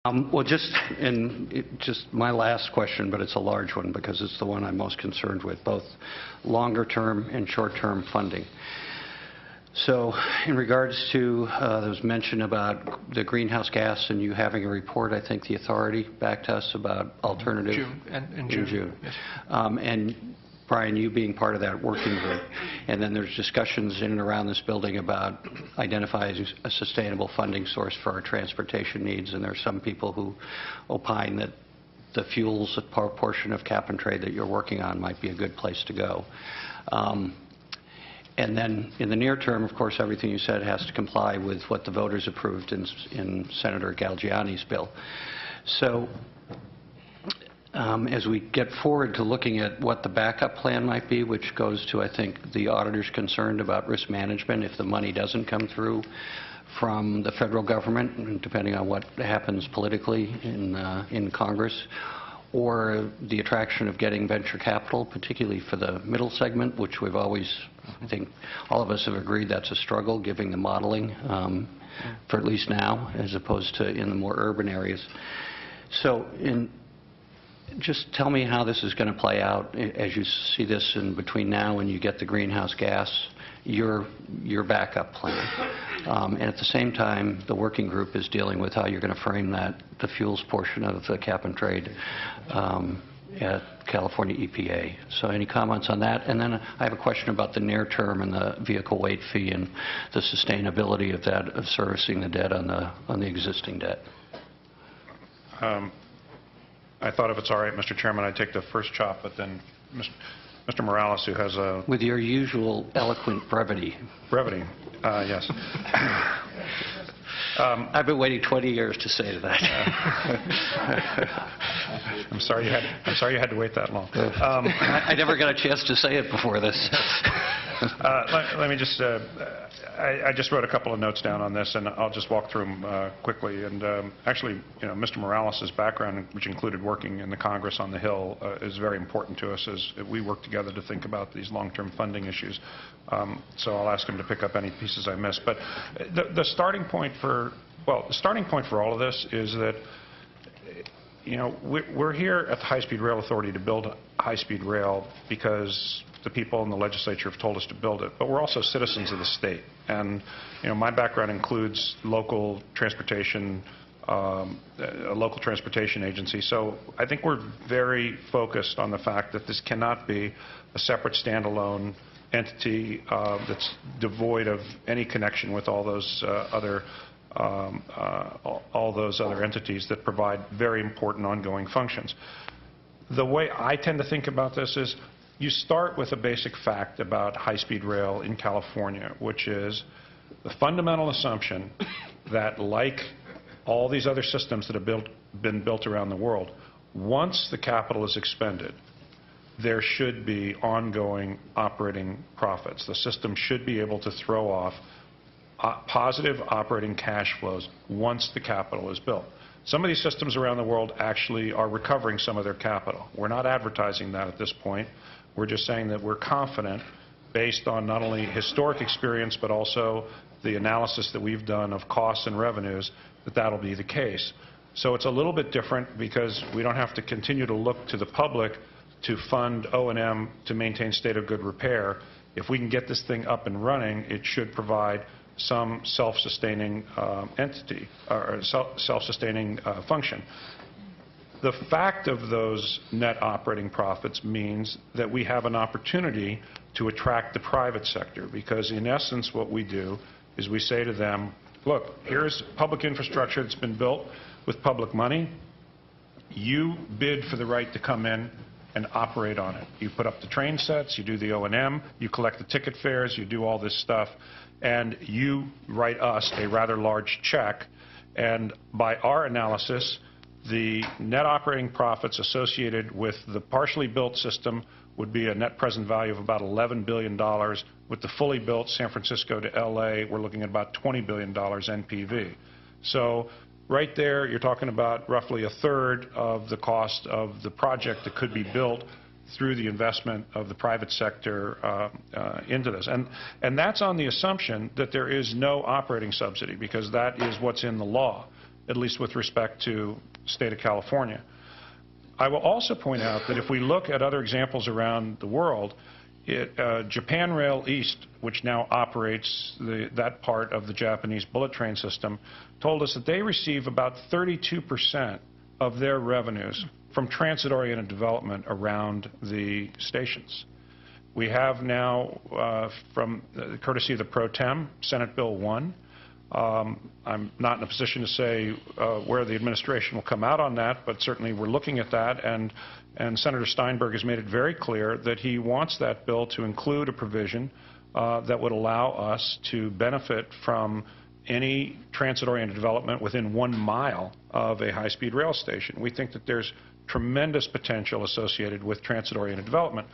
Well, just my last question, but it's a large one because it's the one I'm most concerned with, both longer-term and short-term funding. So in regards to, there was mention about the greenhouse gas and you having a report, I think the authority back to us about alternative. In June. Yes. And Brian, you being part of that working group, and then there's discussions in and around this building about identifying a sustainable funding source for our transportation needs, and there's some people who opine that the fuels portion of cap and trade that you're working on might be a good place to go. And then in the near term, of course, everything you said has to comply with what the voters approved in Senator Galgiani's bill. So as we get forward to looking at what the backup plan might be, which goes to, I think, the auditor's concerned about risk management if the money doesn't come through from the federal government, depending on what happens politically in Congress, or the attraction of getting venture capital, particularly for the middle segment, which we've always, I think, all of us have agreed that's a struggle, given the modeling for at least now, as opposed to in the more urban areas. So just tell me how this is going to play out as you see this in between now and you get the greenhouse gas, your backup plan. And at the same time, the working group is dealing with how you're going to frame the fuels portion of the cap and trade at California EPA. So any comments on that? And then I have a question about the near term and the vehicle weight fee and the sustainability of that, of servicing the debt on the existing debt. I thought if it's all right, Mr. Chairman, I'd take the first chop, but then Mr. Morales, who has a... With your usual eloquent brevity. Brevity, yes. I've been waiting 20 years to say that. I'm sorry you had to wait that long. I never got a chance to say it before this. Let me just... I just wrote a couple of notes down on this, and I'll just walk through them quickly. And actually, Mr. Morales' background, which included working in the Congress on the Hill, is very important to us as we work together to think about these long-term funding issues. So I'll ask him to pick up any pieces I missed. But the starting point for all of this is that we're here at the High-Speed Rail Authority to build high-speed rail because the people in the legislature have told us to build it, but we're also citizens of the state. And my background includes local transportation, a local transportation agency. So I think we're very focused on the fact that this cannot be a separate standalone entity that's devoid of any connection with all those other entities that provide very important ongoing functions. The way I tend to think about this is you start with a basic fact about high-speed rail in California, which is the fundamental assumption that, like all these other systems that have been built around the world, once the capital is expended, there should be ongoing operating profits. The system should be able to throw off positive operating cash flows once the capital is built. Some of these systems around the world actually are recovering some of their capital. We're not advertising that at this point. We're just saying that we're confident, based on not only historic experience, but also the analysis that we've done of costs and revenues, that that'll be the case. So it's a little bit different because we don't have to continue to look to the public to fund O&M to maintain state of good repair. If we can get this thing up and running, it should provide some self-sustaining entity or self-sustaining function. The fact of those net operating profits means that we have an opportunity to attract the private sector, because in essence what we do is we say to them, look, here's public infrastructure that's been built with public money. You bid for the right to come in and operate on it. You put up the train sets, you do the O&M, you collect the ticket fares, you do all this stuff, and you write us a rather large check. And by our analysis, the net operating profits associated with the partially built system would be a net present value of about $11 billion. With the fully built San Francisco to LA, we're looking at about $20 billion NPV. So right there, you're talking about roughly a third of the cost of the project that could be built through the investment of the private sector into this. And that's on the assumption that there is no operating subsidy, because that is what's in the law. at least with respect to the state of California. I will also point out that if we look at other examples around the world, Japan Rail East, which now operates that part of the Japanese bullet train system, told us that they receive about 32% of their revenues from transit-oriented development around the stations. We have now, from courtesy of the Pro Tem, Senate Bill 1. I'm not in a position to say where the administration will come out on that, but certainly we're looking at that, and Senator Steinberg has made it very clear that he wants that bill to include a provision that would allow us to benefit from any transit-oriented development within 1 mile of a high-speed rail station. We think that there's tremendous potential associated with transit-oriented development,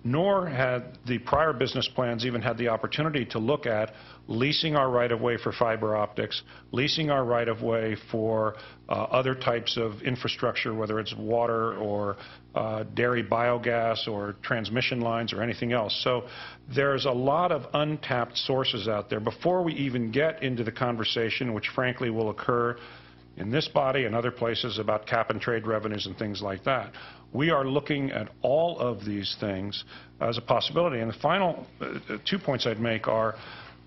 nor had the prior business plans even had the opportunity to look at leasing our right-of-way for fiber optics, leasing our right-of-way for other types of infrastructure, whether it's water or dairy biogas or transmission lines or anything else. So there's a lot of untapped sources out there before we even get into the conversation, which frankly will occur in this body and other places, about cap and trade revenues and things like that. We are looking at all of these things as a possibility. And the final 2 points I'd make are,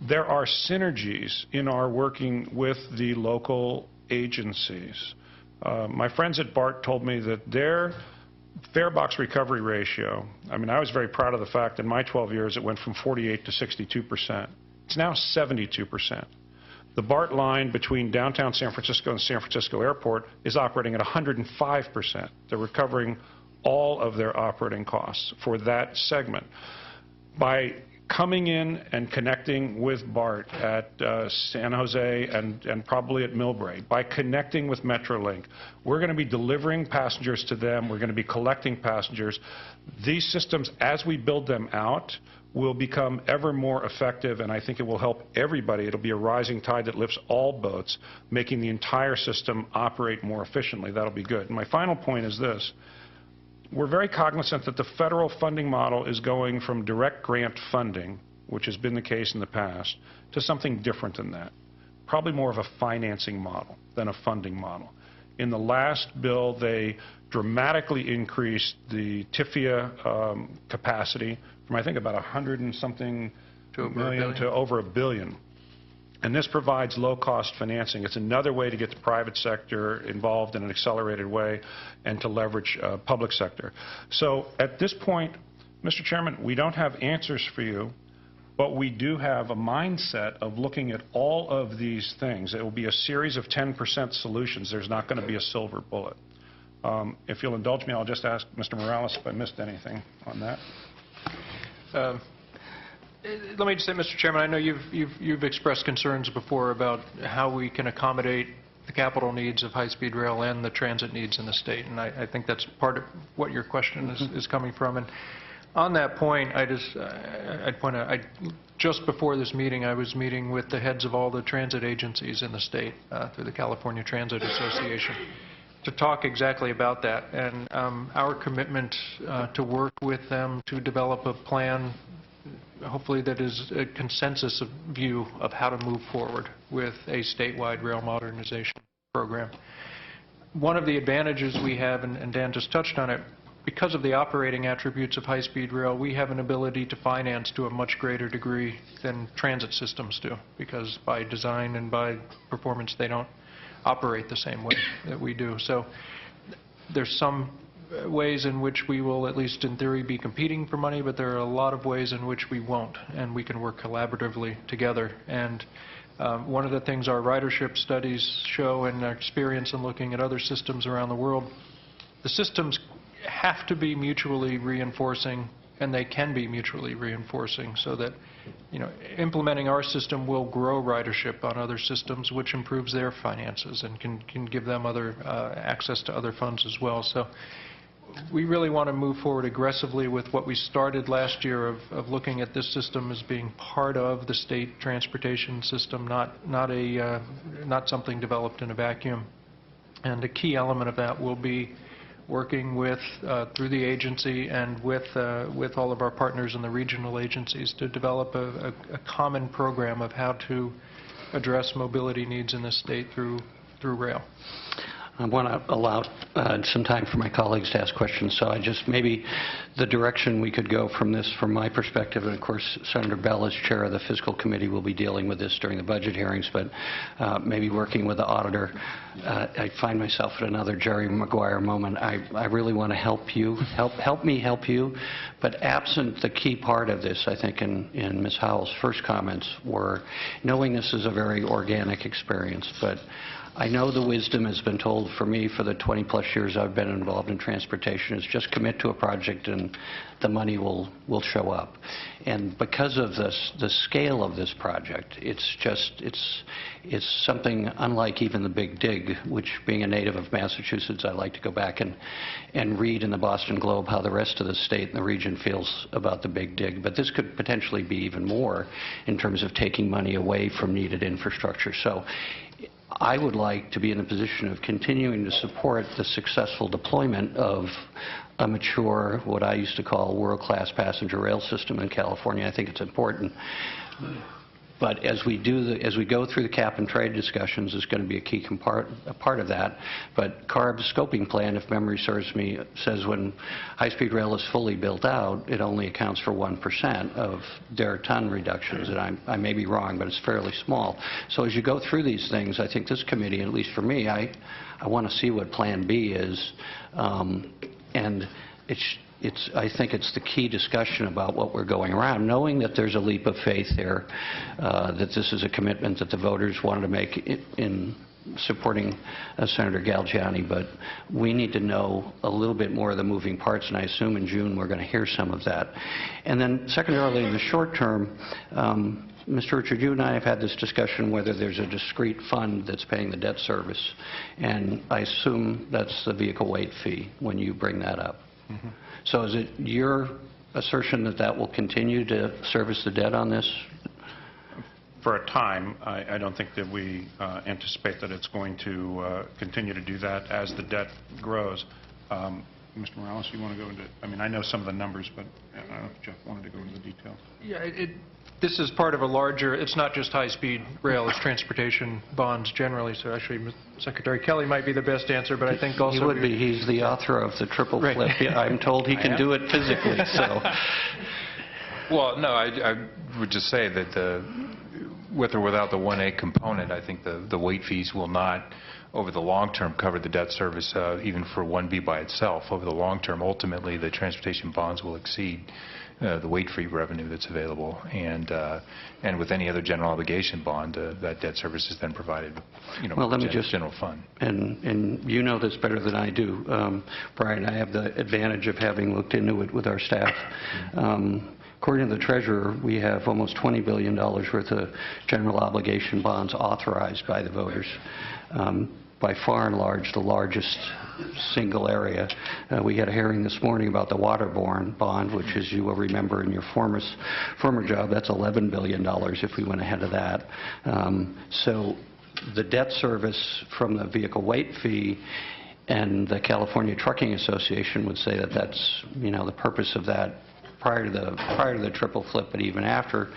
there are synergies in our working with the local agencies. My friends at BART told me that their fare box recovery ratio, I mean, I was very proud of the fact that in my 12 years it went from 48 to 62%. It's now 72%. The BART line between downtown San Francisco and San Francisco Airport is operating at 105%. They're recovering all of their operating costs for that segment. By coming in and connecting with BART at San Jose and probably at Millbrae, by connecting with Metrolink, we're going to be delivering passengers to them, we're going to be collecting passengers. These systems, as we build them out, will become ever more effective, and I think it will help everybody. It'll be a rising tide that lifts all boats, making the entire system operate more efficiently. That'll be good. And my final point is this. We're very cognizant that the federal funding model is going from direct grant funding, which has been the case in the past, to something different than that. Probably more of a financing model than a funding model. In the last bill, they dramatically increased the TIFIA capacity from, I think, about 100 and something million to over $1 billion. And this provides low-cost financing. It's another way to get the private sector involved in an accelerated way and to leverage public sector. So at this point, Mr. Chairman, we don't have answers for you, but we do have a mindset of looking at all of these things. It will be a series of 10% solutions. There's not going to be a silver bullet. If you'll indulge me, I'll just ask Mr. Morales if I missed anything on that. Let me just say, Mr. Chairman, I know you've expressed concerns before about how we can accommodate the capital needs of high-speed rail and the transit needs in the state, and I think that's part of what your question is coming from. And on that point, I'd point out, just before this meeting, I was meeting with the heads of all the transit agencies in the state through the California Transit Association to talk exactly about that, and our commitment to work with them to develop a plan, hopefully that is a consensus view of how to move forward with a statewide rail modernization program. One of the advantages we have, and Dan just touched on it, because of the operating attributes of high-speed rail, we have an ability to finance to a much greater degree than transit systems do, because by design and by performance they don't operate the same way that we do. So there's some ways in which we will, at least in theory, be competing for money, but there are a lot of ways in which we won't, and we can work collaboratively together. And one of the things our ridership studies show, and our experience in looking at other systems around the world, the systems have to be mutually reinforcing, and they can be mutually reinforcing, so that, you know, implementing our system will grow ridership on other systems, which improves their finances and can give them other access to other funds as well. So we really want to move forward aggressively with what we started last year of looking at this system as being part of the state transportation system, not something developed in a vacuum. And a key element of that will be working with, through the agency and with all of our partners in the regional agencies to develop a common program of how to address mobility needs in the state through through rail. I want to allow some time for my colleagues to ask questions, so I just maybe the direction we could go from this, from my perspective, and of course Senator Bell, as chair of the Fiscal Committee, will be dealing with this during the budget hearings, but maybe working with the auditor. I find myself at another Jerry Maguire moment. I really want to help you, help me help you, but absent the key part of this, I think in Ms. Howell's first comments were knowing this is a very organic experience, but I know the wisdom has been told for me for the 20-plus years I've been involved in transportation is just commit to a project and the money will show up. And because of the scale of this project, it's something unlike even the Big Dig, which, being a native of Massachusetts, I like to go back and read in the Boston Globe how the rest of the state and the region feels about the Big Dig. But this could potentially be even more in terms of taking money away from needed infrastructure. So I would like to be in a position of continuing to support the successful deployment of a mature, what I used to call world-class passenger rail system in California. I think it's important. But as we go through the cap and trade discussions, is going to be a part of that. But CARB's scoping plan, if memory serves me, says when high-speed rail is fully built out, it only accounts for 1% of their ton reductions. And I may be wrong, but it's fairly small. So as you go through these things, I think this committee, at least for me, I want to see what Plan B is. And I think it's the key discussion about what we're going around, knowing that there's a leap of faith here, that this is a commitment that the voters wanted to make in supporting Senator Galgiani, but we need to know a little bit more of the moving parts, and I assume in June we're going to hear some of that. And then secondarily, in the short term, Mr. Richard, you and I have had this discussion whether there's a discrete fund that's paying the debt service, and I assume that's the vehicle weight fee when you bring that up. Mm-hmm. So is it your assertion that that will continue to service the debt on this? For a time, I don't think that we anticipate that it's going to continue to do that as the debt grows. Mr. Morales, you want to go into, I mean, I know some of the numbers, but I don't know if Jeff wanted to go into the details. Yeah, this is part of a larger, it's not just high-speed rail, it's transportation bonds generally, so actually Secretary Kelly might be the best answer, but I think also... He would be. He's the author of the triple flip. Right. I'm told he can do it physically, so... Well, no, I would just say that with or without the 1A component, I think the weight fees will not, over the long term, cover the debt service even for 1B by itself. Over the long term, ultimately, the transportation bonds will exceed the weight-free revenue that's available, and with any other general obligation bond, that debt service is then provided, well, let me just, general fund. And you know this better than I do, Brian. I have the advantage of having looked into it with our staff. According to the Treasurer, we have almost $20 billion worth of general obligation bonds authorized by the voters. By far and large, the largest single area. We had a hearing this morning about the waterborne bond, which, as you will remember in your former job, that's $11 billion if we went ahead of that. So the debt service from the vehicle weight fee, and the California Trucking Association would say that that's, the purpose of that prior to the triple flip, but even after,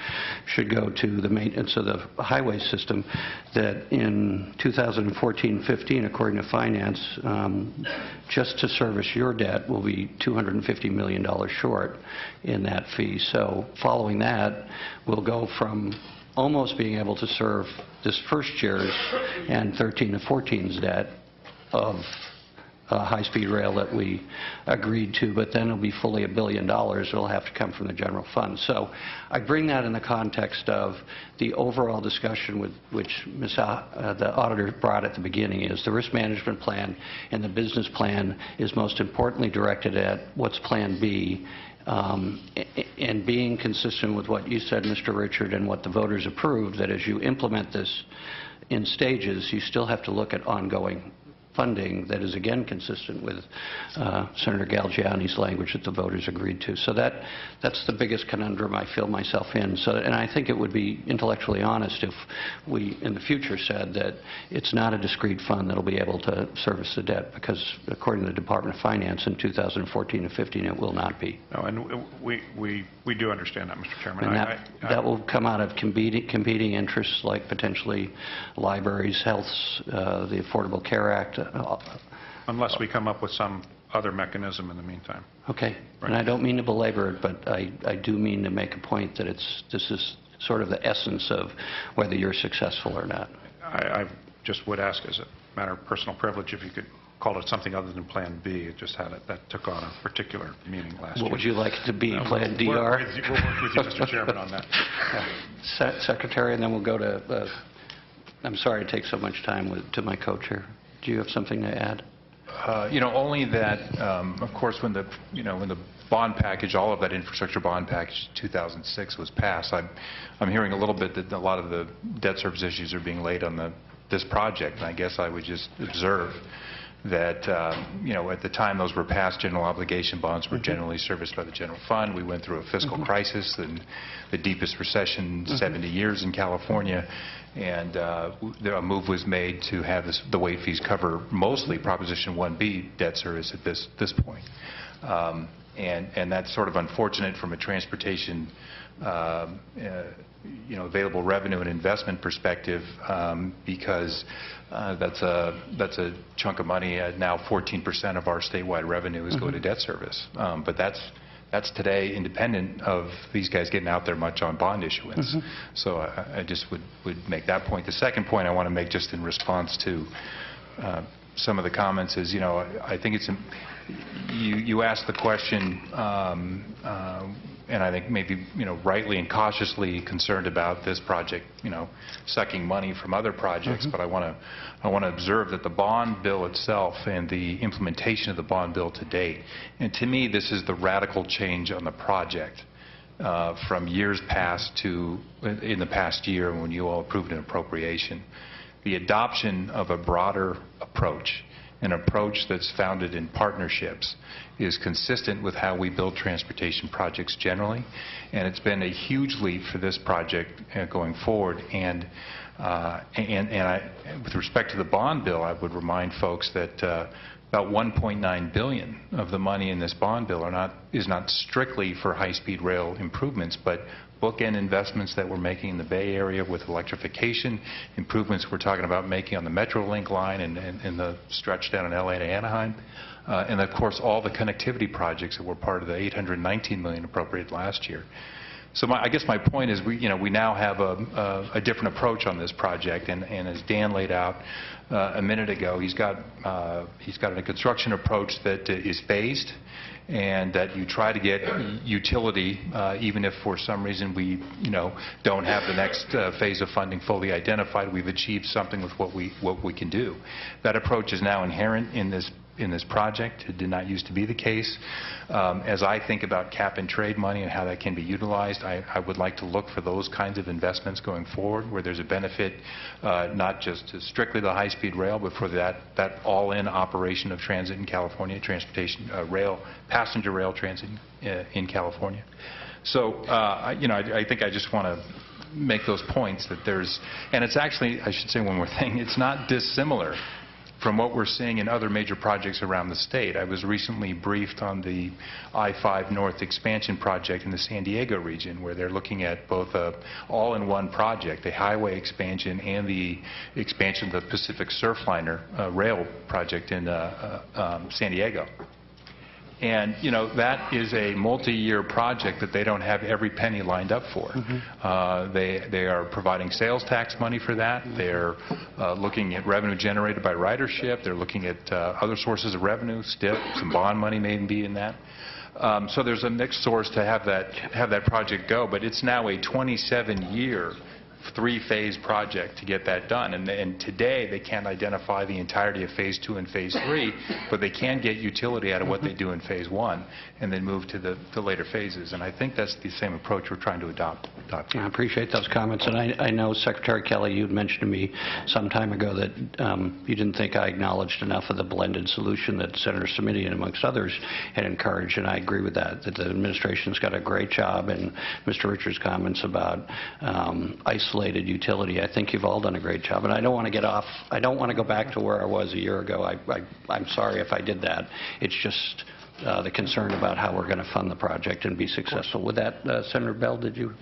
should go to the maintenance of the highway system, that in 2014-15, according to finance, just to service your debt will be $250 million short in that fee. So following that, we'll go from almost being able to serve this first year's and 13 to 14's debt of high-speed rail that we agreed to, but then it'll be fully $1 billion. It'll have to come from the general fund. So I bring that in the context of the overall discussion with which the auditor brought at the beginning, is the risk management plan and the business plan is most importantly directed at what's Plan B, and being consistent with what you said, Mr. Richard, and what the voters approved, that as you implement this in stages, you still have to look at ongoing funding that is again consistent with Senator Galgiani's language that the voters agreed to. So that's the biggest conundrum I feel myself in. So, and I think it would be intellectually honest if we in the future said that it's not a discrete fund that will be able to service the debt, because according to the Department of Finance in 2014 and 15 it will not be. No, and we do understand that, Mr. Chairman. And that will come out of competing interests like potentially libraries, healths, the Affordable Care Act. Unless we come up with some other mechanism in the meantime. Okay. Right. And I don't mean to belabor it, but I do mean to make a point that this is sort of the essence of whether you're successful or not. I just would ask, as a matter of personal privilege, if you could call it something other than Plan B. It just had that took on a particular meaning last year. What would you like it to be? Plan DR? We'll work with you, Mr. Chairman, on that. Secretary, and then we'll go to, I'm sorry to take so much time to my co-chair. Do you have something to add? Only that, of course, when the bond package, all of that infrastructure bond package 2006 was passed, I'm hearing a little bit that a lot of the debt service issues are being laid on this project. And I guess I would just observe that, at the time those were passed, general obligation bonds were generally serviced by the general fund. We went through a fiscal crisis and the deepest recession in 70 years in California. And a move was made to have the late fees cover mostly Proposition 1B debt service at this point. And that's sort of unfortunate from a transportation available revenue and investment perspective, because that's a chunk of money. Now 14% of our statewide revenue is going to debt service. But that's today independent of these guys getting out there much on bond issuance. So I just would make that point. The second point I want to make, just in response to some of the comments, is, I think it's you asked the question, and I think maybe rightly and cautiously concerned about this project sucking money from other projects. But I want to observe that the bond bill itself and the implementation of the bond bill to date, and to me this is the radical change on the project from years past to in the past year when you all approved an appropriation. The adoption of a broader approach, an approach that's founded in partnerships, is consistent with how we build transportation projects generally, and it's been a huge leap for this project going forward. And with respect to the bond bill, I would remind folks that about $1.9 billion of the money in this bond bill is not strictly for high-speed rail improvements, but bookend investments that we're making in the Bay Area with electrification, improvements we're talking about making on the Metrolink line and the stretch down in LA to Anaheim, and of course all the connectivity projects that were part of the $819 million appropriated last year. So I guess my point is we now have a different approach on this project, and as Dan laid out a minute ago, he's got a construction approach that is phased, and that you try to get utility, even if for some reason we don't have the next phase of funding fully identified. We've achieved something with what we can do. That approach is now inherent in this project. It did not used to be the case. As I think about cap and trade money and how that can be utilized, I would like to look for those kinds of investments going forward, where there's a benefit not just to strictly the high-speed rail, but for that all-in operation of transit in California, transportation, passenger rail transit in California. So, I think I just want to make those points that there's, and it's actually, I should say one more thing, it's not dissimilar from what we're seeing in other major projects around the state. I was recently briefed on the I-5 North expansion project in the San Diego region, where they're looking at both a all-in-one project, a highway expansion and the expansion of the Pacific Surfliner rail project in San Diego. And, that is a multi-year project that they don't have every penny lined up for. They are providing sales tax money for that. They're looking at revenue generated by ridership. They're looking at other sources of revenue, STIP, some bond money may be in that. So there's a mixed source to have that project go, but it's now a 27-year three-phase project to get that done. And today they can't identify the entirety of Phase 2 and Phase 3, but they can get utility out of what they do in Phase 1 and then move to the later phases. And I think that's the same approach we're trying to adopt time. I appreciate those comments, and I know, Secretary Kelly, you'd mentioned to me some time ago that you didn't think I acknowledged enough of the blended solution that Senator Simitian, amongst others, had encouraged, and I agree with that the administration's got a great job, and Mr. Richards' comments about isolated utility, I think you've all done a great job, and I don't want to get off, I don't want to go back to where I was a year ago. I'm sorry if I did that. It's just the concern about how we're going to fund the project and be successful. With that, Senator Bell, did you?